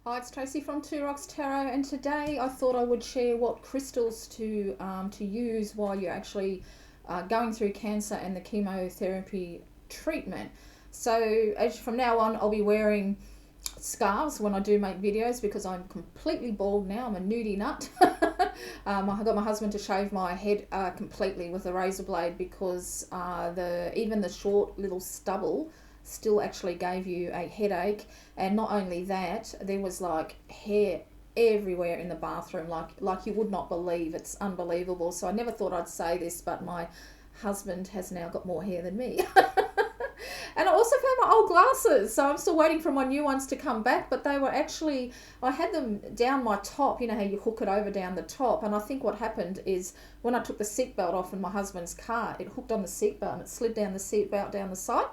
Hi, it's Tracy from Two Rocks Tarot, and today I thought I would share what crystals to use while you're actually going through cancer and the chemotherapy treatment. So, as from now on, I'll be wearing scarves when I do make videos because I'm completely bald now. I'm a nudie nut. I got my husband to shave my head completely with a razor blade because even the short little stubble still actually gave you a headache. And not only that, there was like hair everywhere in the bathroom, like you would not believe. It's unbelievable. So I never thought I'd say this, but my husband has now got more hair than me. And I also found my old glasses, so I'm still waiting for my new ones to come back, but they were actually, I had them down my top, you know how you hook it over down the top, and I think what happened is when I took the seatbelt off in my husband's car, it hooked on the seatbelt and it slid down the seatbelt down the side.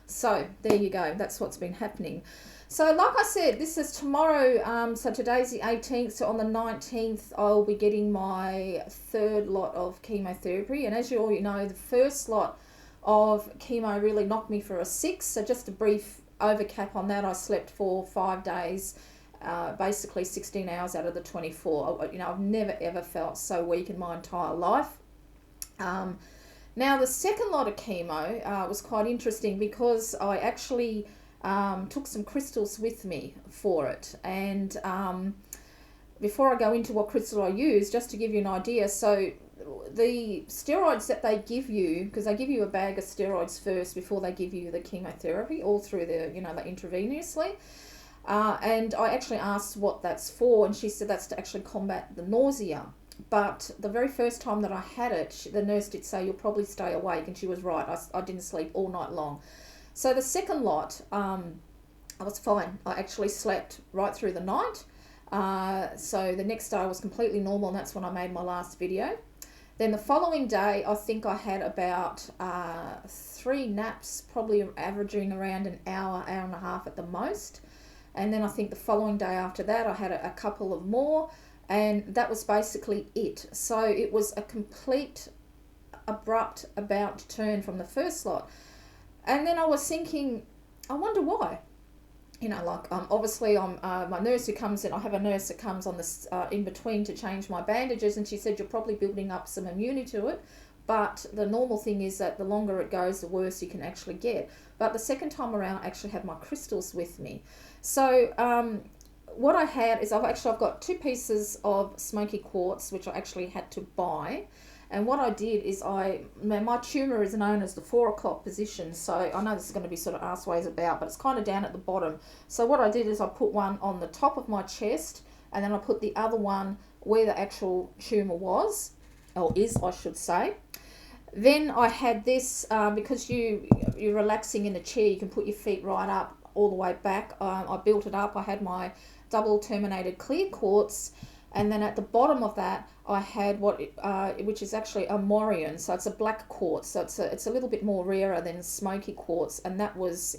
So there you go, that's what's been happening. So like I said, this is tomorrow, so today's the 18th, so on the 19th I'll be getting my third lot of chemotherapy, and as you all know, the first lot of chemo really knocked me for a 6, so just a brief overcap on that. I slept for 5 days, basically 16 hours out of the 24. I've never ever felt so weak in my entire life. Now the second lot of chemo was quite interesting because I actually took some crystals with me for it, and before I go into what crystal I use, just to give you an idea, so the steroids that they give you, because they give you a bag of steroids first before they give you the chemotherapy, all through the intravenously, and I actually asked what that's for, and she said that's to actually combat the nausea. But the very first time that I had it, the nurse did say, you'll probably stay awake, and she was right. I didn't sleep all night long. So the second lot, I was fine. I actually slept right through the night. So the next day I was completely normal, and that's when I made my last video. Then the following day, I think I had about 3 naps, probably averaging around an hour, hour and a half at the most. And then I think the following day after that, I had a couple of more, and that was basically it. So it was a complete, abrupt about turn from the first lot. And then I was thinking, I wonder why. Obviously I'm my nurse who comes in, I have a nurse that comes on this in between to change my bandages, and she said you're probably building up some immunity to it, but the normal thing is that the longer it goes, the worse you can actually get. But the second time around, I actually had my crystals with me. So what I had is I've got 2 pieces of Smoky Quartz, which I actually had to buy. And what I did is my tumour is known as the 4 o'clock position. So I know this is going to be sort of arseways about, but it's kind of down at the bottom. So what I did is I put one on the top of my chest, and then I put the other one where the actual tumour was, or is, I should say. Then I had this, because you're relaxing in the chair, you can put your feet right up all the way back. I built it up. I had my double terminated clear quartz, and then at the bottom of that I had which is actually a Morian, so it's a black quartz, so it's a little bit more rarer than Smoky Quartz, and that was,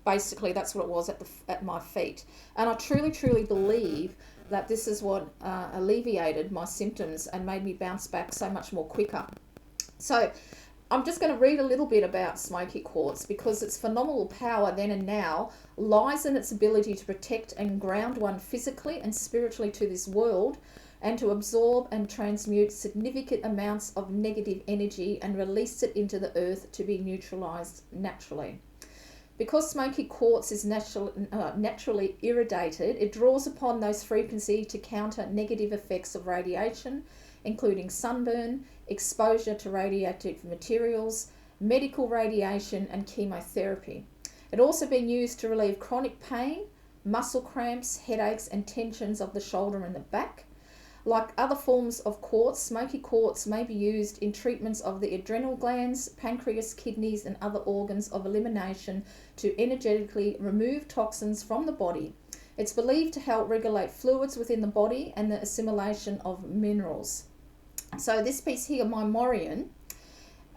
basically that's what it was at my feet. And I truly believe that this is what alleviated my symptoms and made me bounce back so much more quicker. So I'm just going to read a little bit about Smoky Quartz, because its phenomenal power then and now lies in its ability to protect and ground one physically and spiritually to this world, and to absorb and transmute significant amounts of negative energy and release it into the earth to be neutralized naturally. Because Smoky Quartz is naturally irradiated, it draws upon those frequencies to counter negative effects of radiation, including sunburn, exposure to radioactive materials, medical radiation, and chemotherapy. It also been used to relieve chronic pain, muscle cramps, headaches, and tensions of the shoulder and the back. Like other forms of quartz, Smoky Quartz may be used in treatments of the adrenal glands, pancreas, kidneys, and other organs of elimination to energetically remove toxins from the body. It's believed to help regulate fluids within the body and the assimilation of minerals. So this piece here, my Morian,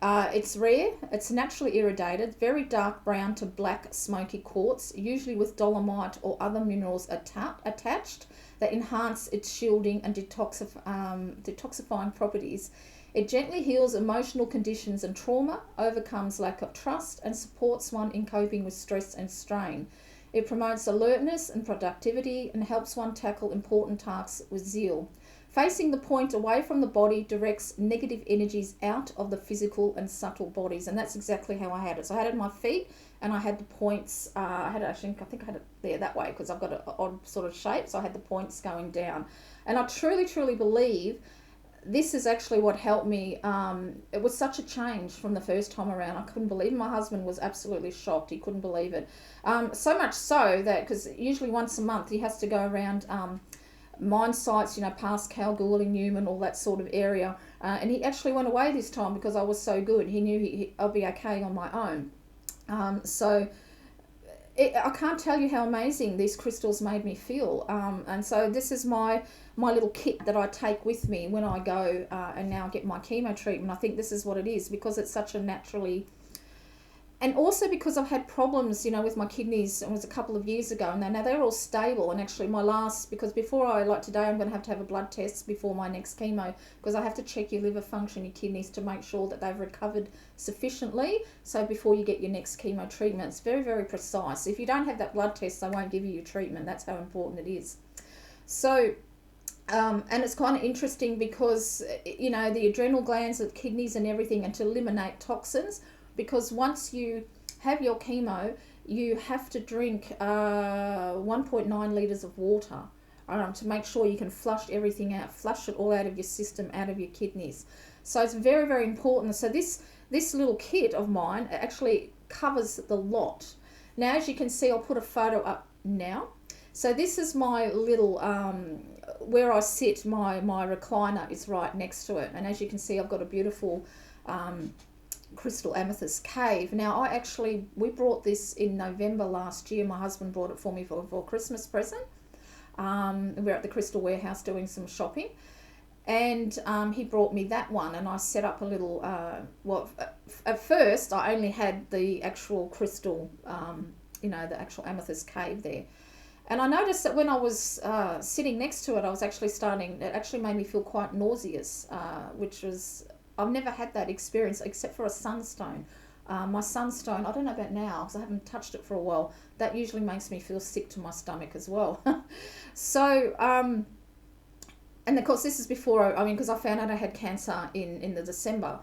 it's rare, it's naturally irradiated, very dark brown to black smoky quartz, usually with dolomite or other minerals attached that enhance its shielding and detoxifying properties. It gently heals emotional conditions and trauma, overcomes lack of trust, and supports one in coping with stress and strain. It promotes alertness and productivity and helps one tackle important tasks with zeal. Facing the point away from the body directs negative energies out of the physical and subtle bodies, and that's exactly how I had it. So I had it in my feet, and I had the points. I think I had it there that way because I've got an odd sort of shape. So I had the points going down, and I truly, truly believe this is actually what helped me. It was such a change from the first time around. I couldn't believe it. My husband was absolutely shocked. He couldn't believe it. So much so that, because usually once a month he has to go around mine sites, past Kalgoorlie, Newman, all that sort of area. And he actually went away this time because I was so good. He knew I'll be okay on my own. I can't tell you how amazing these crystals made me feel. And so this is my little kit that I take with me when I go and now get my chemo treatment. I think this is what it is, because it's such a naturally... And also because I've had problems, with my kidneys. It was a couple of years ago, and now they're all stable. And actually because today I'm going to have a blood test before my next chemo, because I have to check your liver function, your kidneys, to make sure that they've recovered sufficiently. So before you get your next chemo treatment, it's very, very precise. If you don't have that blood test, they won't give you your treatment. That's how important it is. So, and it's kind of interesting because, the adrenal glands, the kidneys and everything, and to eliminate toxins. Because once you have your chemo, you have to drink 1.9 litres of water to make sure you can flush everything out, flush it all out of your system, out of your kidneys. So it's very, very important. So this little kit of mine actually covers the lot. Now, as you can see, I'll put a photo up now. So this is my little, where I sit, my recliner is right next to it. And as you can see, I've got a beautiful... crystal amethyst cave. Now, we brought this in November last year. My husband brought it for me for a Christmas present. We're at the Crystal Warehouse doing some shopping, and he brought me that one, and I set up a little, at first I only had the actual crystal, the actual amethyst cave there. And I noticed that when I was sitting next to it, I was actually it actually made me feel quite nauseous, which was... I've never had that experience except for a sunstone. My sunstone, I don't know about now because I haven't touched it for a while. That usually makes me feel sick to my stomach as well. So, and of course this is before, because I found out I had cancer in the December.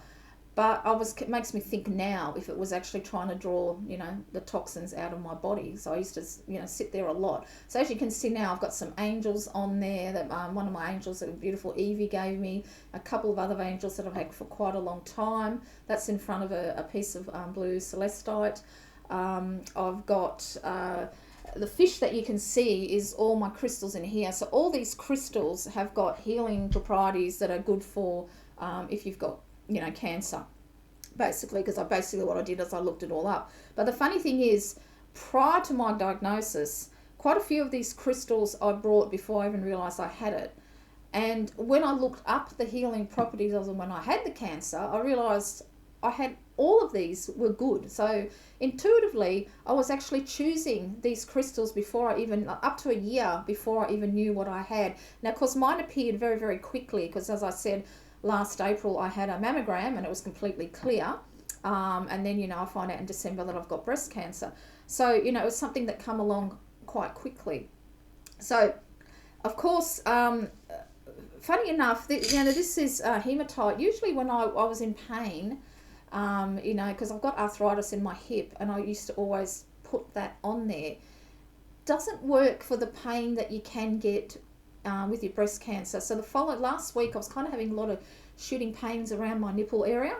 But it makes me think now if it was actually trying to draw, the toxins out of my body. So I used to, sit there a lot. So as you can see now, I've got some angels on there. That one of my angels that beautiful Evie gave me. A couple of other angels that I've had for quite a long time. That's in front of a piece of blue celestite. I've got the fish that you can see is all my crystals in here. So all these crystals have got healing properties that are good for if you've got cancer, basically, because what I did is I looked it all up. But the funny thing is, prior to my diagnosis, quite a few of these crystals I brought before I even realised I had it. And when I looked up the healing properties of them when I had the cancer, I realised I had all of these were good. So intuitively, I was actually choosing these crystals before I even, up to a year before I even knew what I had. Now, of course, mine appeared very, very quickly because, as I said, last April I had a mammogram and it was completely clear, and then I find out in December that I've got breast cancer. So it was something that come along quite quickly. So of course, funny enough, this is hematite. Usually when I was in pain, because I've got arthritis in my hip, and I used to always put that on there. Doesn't work for the pain that you can get with your breast cancer. So last week I was kind of having a lot of shooting pains around my nipple area,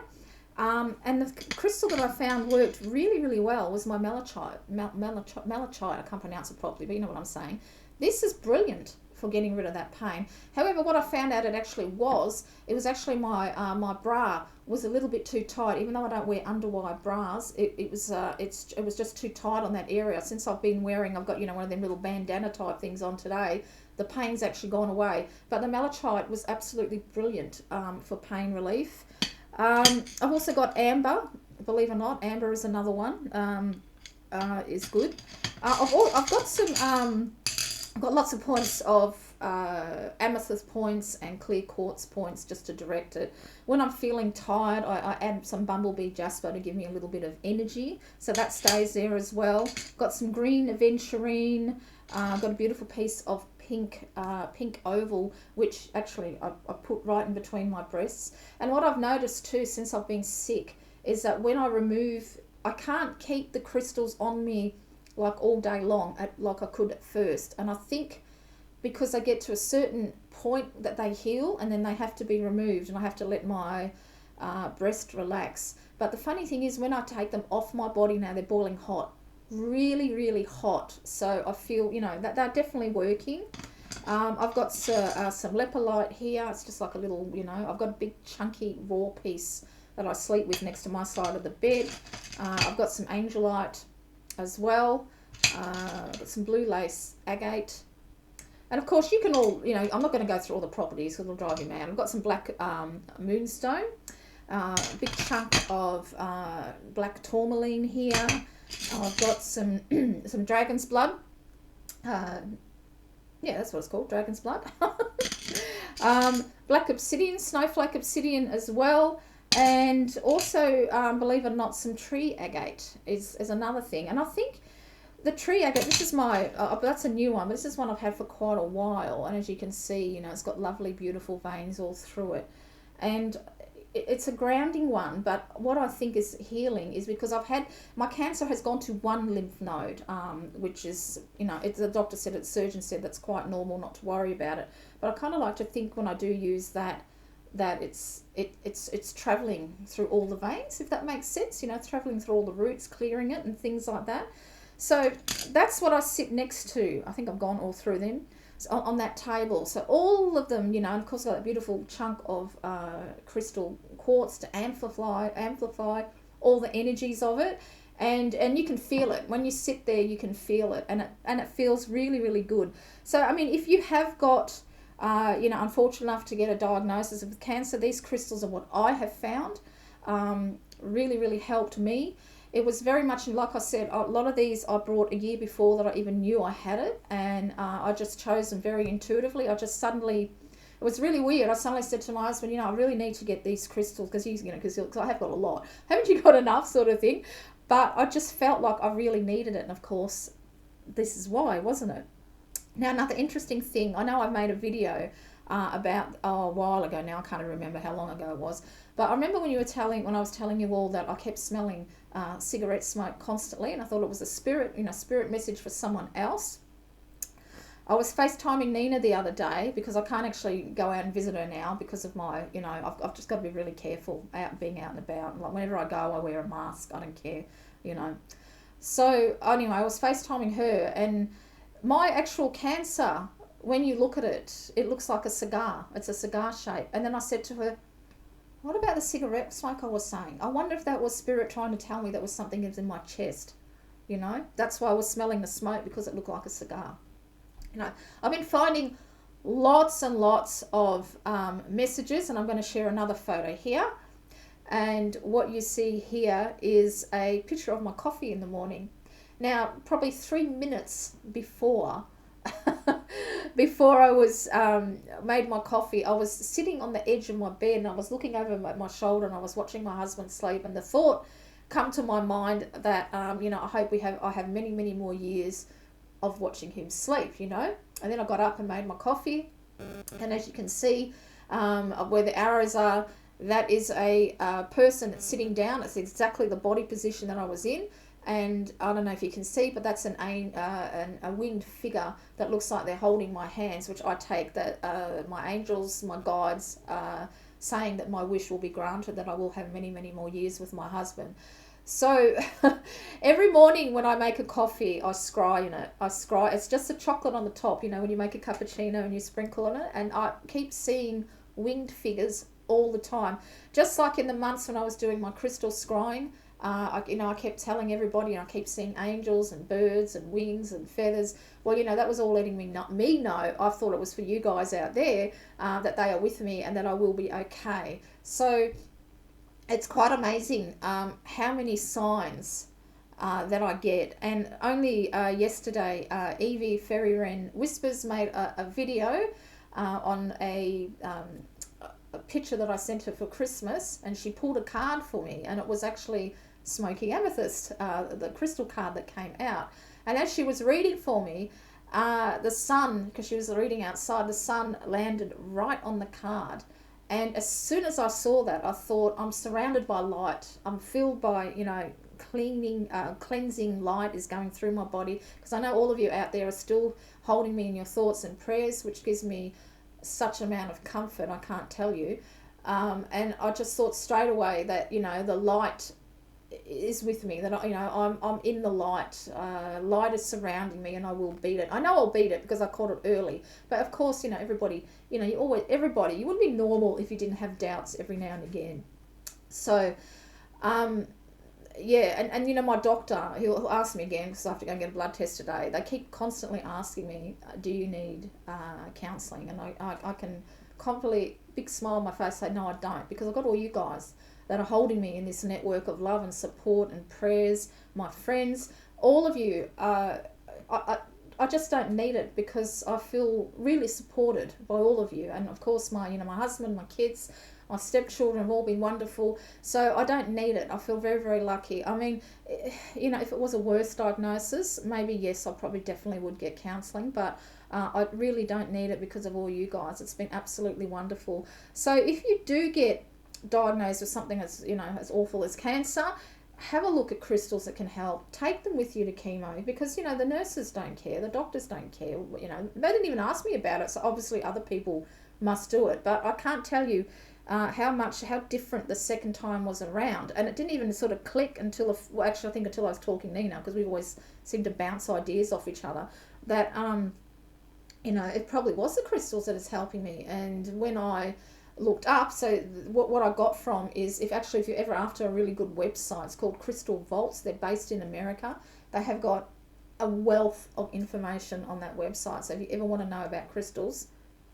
and the crystal that I found worked really, really well was my malachite. Malachite, I can't pronounce it properly, but you know what I'm saying. This is brilliant for getting rid of that pain. However, what I found out it was actually my bra was a little bit too tight. Even though I don't wear underwire bras, it was just too tight on that area. Since I've been wearing, I've got one of them little bandana type things on today. The pain's actually gone away. But the malachite was absolutely brilliant for pain relief. I've also got amber. Believe it or not, amber is another one. Is good. I've got some. I've got lots of points of amethyst points and clear quartz points just to direct it. When I'm feeling tired, I add some bumblebee jasper to give me a little bit of energy, so that stays there as well. Got some green aventurine. Got a beautiful piece of pink oval, which actually I put right in between my breasts. And what I've noticed too since I've been sick is that when I remove, I can't keep the crystals on me like all day long like I could at first. And I think because they get to a certain point that they heal and then they have to be removed and I have to let my breast relax. But the funny thing is when I take them off my body now, they're boiling hot, really, really hot. So I feel, you know, that they're definitely working. I've got some lepidolite here. It's just like a little, you know, I've got a big chunky raw piece that I sleep with next to my side of the bed. I've got some angelite as well. I've got some blue lace agate. And of course you can all, you know, I'm not going to go through all the properties because it'll drive you mad. I've got some black moonstone, a big chunk of black tourmaline here. I've got some some dragon's blood. Yeah, that's what it's called, dragon's blood. Black obsidian, snowflake obsidian as well. And also, believe it or not, some tree agate is another thing. And I think the tree agate, this is my, that's a new one, but this is one I've had for quite a while. And as you can see, you know, it's got lovely, beautiful veins all through it. And it's a grounding one, but what I think is healing is because my cancer has gone to one lymph node, which is, you know, the doctor said, the surgeon said that's quite normal, not to worry about it. But I kind of like to think when I do use that it's traveling through all the veins, if that makes sense, you know, traveling through all the roots, clearing it and things like that. So that's what I sit next to. I think I've gone all through them on that table. So all of them, you know, and of course I've got a beautiful chunk of crystal quartz to amplify all the energies of it. And you can feel it. When you sit there, you can feel it. And it feels really, really good. So, I mean, if you have got, you know, unfortunate enough to get a diagnosis of cancer, these crystals are what I have found really, really helped me. It was very much, like I said, a lot of these I brought a year before that I even knew I had it, and I just chose them very intuitively. I just suddenly, it was really weird. I suddenly said to my husband, you know, I really need to get these crystals because he's, you know, because I have got a lot. Haven't you got enough, sort of thing? But I just felt like I really needed it, and of course, this is why, wasn't it? Now, another interesting thing, I know I made a video about a while ago now, I can't even remember how long ago it was, but I remember when I was telling you all that I kept smelling cigarette smoke constantly, and I thought it was a spirit, you know, spirit message for someone else. I was FaceTiming Nina the other day because I can't actually go out and visit her now because of my, you know, I've just got to be really careful being out and about. Like whenever I go, I wear a mask. I don't care, you know. So anyway, I was FaceTiming her, and my actual cancer, when you look at it, it looks like a cigar. It's a cigar shape. And then I said to her, what about the cigarette smoke I was saying? I wonder if that was spirit trying to tell me that was something in my chest, you know. That's why I was smelling the smoke, because it looked like a cigar. You know, I've been finding lots and lots of messages, and I'm going to share another photo here. And what you see here is a picture of my coffee in the morning. Now, probably 3 minutes before I was made my coffee, I was sitting on the edge of my bed and I was looking over my shoulder and I was watching my husband sleep, and the thought come to my mind that you know, I have many, many more years of watching him sleep, you know. And then I got up and made my coffee, and as you can see where the arrows are, that is a person that's sitting down. It's exactly the body position that I was in. And I don't know if you can see, but that's a winged figure that looks like they're holding my hands, which I take that my angels, my guides, saying that my wish will be granted, that I will have many, many more years with my husband. So every morning when I make a coffee, I scry in it. It's just a chocolate on the top, you know, when you make a cappuccino and you sprinkle on it. And I keep seeing winged figures all the time. Just like in the months when I was doing my crystal scrying, I kept telling everybody, and I keep seeing angels and birds and wings and feathers. Well, you know, that was all letting me know. I thought it was for you guys out there, that they are with me and that I will be okay. So it's quite amazing how many signs that I get. And only yesterday, Evie Ferry Wren Whispers made a video on a picture that I sent her for Christmas, and she pulled a card for me, and it was actually Smoky Amethyst, the crystal card that came out. And as she was reading for me, the sun, because she was reading outside, the sun landed right on the card. And as soon as I saw that, I thought, I'm surrounded by light. I'm filled by, cleansing light is going through my body. Because I know all of you out there are still holding me in your thoughts and prayers, which gives me such amount of comfort, I can't tell you. And I just thought straight away that, the light is with me, that I'm in the light. Light is surrounding me, and I will beat it. I know I'll beat it because I caught it early. But of course, everybody, you wouldn't be normal if you didn't have doubts every now and again. So, and my doctor, he'll ask me again because I have to go and get a blood test today. They keep constantly asking me, do you need counselling? And I can confidently, big smile on my face, say, no, I don't, because I've got all you guys that are holding me in this network of love and support and prayers, my friends, all of you. I just don't need it because I feel really supported by all of you. And of course, my husband, my kids, my stepchildren have all been wonderful. So I don't need it. I feel very, very lucky. I mean, if it was a worse diagnosis, maybe yes, I probably definitely would get counselling. But I really don't need it because of all you guys. It's been absolutely wonderful. So if you do get diagnosed with something as as awful as cancer, have a look at crystals that can help. Take them with you to chemo, because the nurses don't care, the doctors don't care. They didn't even ask me about it, so obviously other people must do it. But I can't tell you how different the second time was around, and it didn't even sort of click until I was talking to Nina, because we always seem to bounce ideas off each other, that it probably was the crystals that is helping me. And when I looked up, so what I got from is, if you're ever after a really good website, it's called Crystal Vaults. They're based in America. They have got a wealth of information on that website. So if you ever want to know about crystals,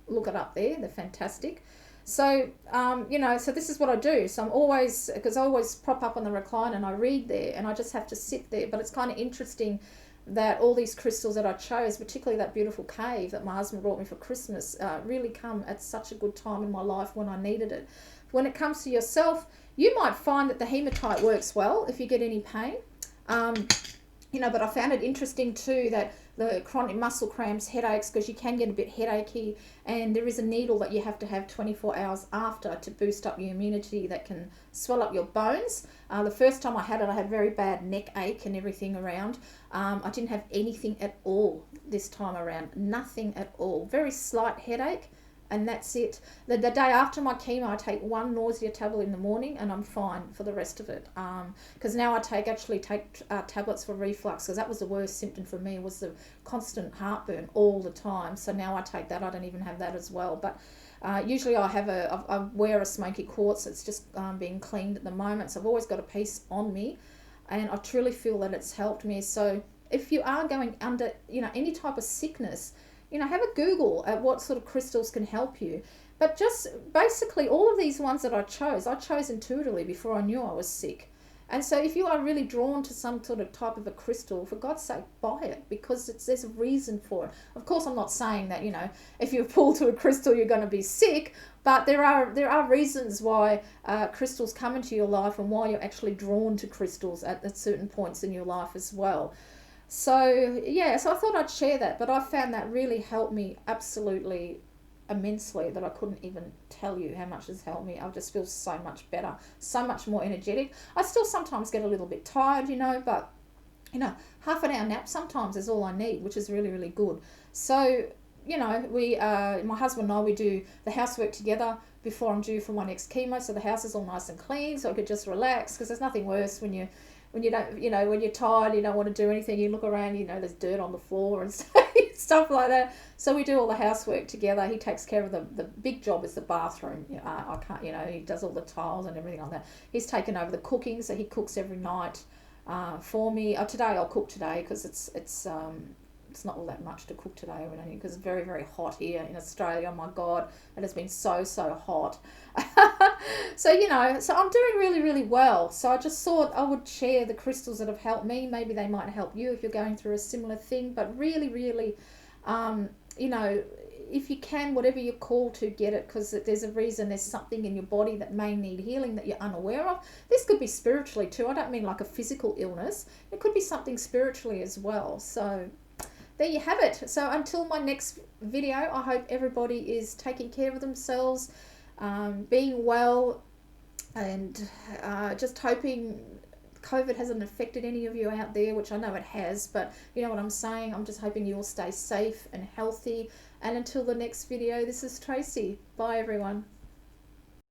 look it up there. They're fantastic. So so this is what I do. So I always prop up on the recliner and I read there, and I just have to sit there. But it's kind of interesting that all these crystals that I chose, particularly that beautiful cave that my husband brought me for Christmas, really come at such a good time in my life when I needed it. When it comes to yourself, you might find that the hematite works well if you get any pain. But I found it interesting too that the chronic muscle cramps, headaches, because you can get a bit headachy, and there is a needle that you have to have 24 hours after to boost up your immunity that can swell up your bones. The first time I had it, I had very bad neck ache and everything around. I didn't have anything at all this time around, nothing at all. Very slight headache, and that's it. The day after my chemo, I take one nausea tablet in the morning, and I'm fine for the rest of it. Because now I take tablets for reflux, because that was the worst symptom for me, was the constant heartburn all the time. So now I take that. I don't even have that as well. But usually I wear a Smoky Quartz. It's just being cleaned at the moment. So I've always got a piece on me, and I truly feel that it's helped me. So if you are going under, any type of sickness, have a Google at what sort of crystals can help you. But just basically all of these ones that I chose intuitively before I knew I was sick. And so if you are really drawn to some sort of type of a crystal, for God's sake, buy it, because there's a reason for it. Of course, I'm not saying that, if you pull to a crystal, you're going to be sick, but there are reasons why crystals come into your life, and why you're actually drawn to crystals at certain points in your life as well. So I thought I'd share that, but I found that really helped me absolutely immensely, that I couldn't even tell you how much it's helped me. I just feel so much better, so much more energetic. I still sometimes get a little bit tired, but half an hour nap sometimes is all I need, which is really, really good. So we my husband and I, we do the housework together before I'm due for my next chemo, so the house is all nice and clean, so I could just relax, because there's nothing worse when you don't, when you're tired, you don't want to do anything, you look around, there's dirt on the floor and stuff like that. So we do all the housework together. He takes care of the big job is the bathroom. I can't, he does all the tiles and everything like that. He's taken over the cooking, so he cooks every night for me. Today I'll cook today, because it's not all that much to cook today, because it's very, very hot here in Australia. Oh my God, it has been so hot. So, you know, so I'm doing really, really well. So I just thought I would share the crystals that have helped me. Maybe they might help you if you're going through a similar thing. But really, really, um, you know, if you can, whatever you're called to, get it, because there's a reason, there's something in your body that may need healing that you're unaware of. This could be spiritually too. I don't mean like a physical illness. It could be something spiritually as well. So there you have it. So until my next video, I hope everybody is taking care of themselves, being well, and just hoping COVID hasn't affected any of you out there, which I know it has, but you know what I'm saying. I'm just hoping you all stay safe and healthy. And until the next video, this is Tracy. Bye, everyone.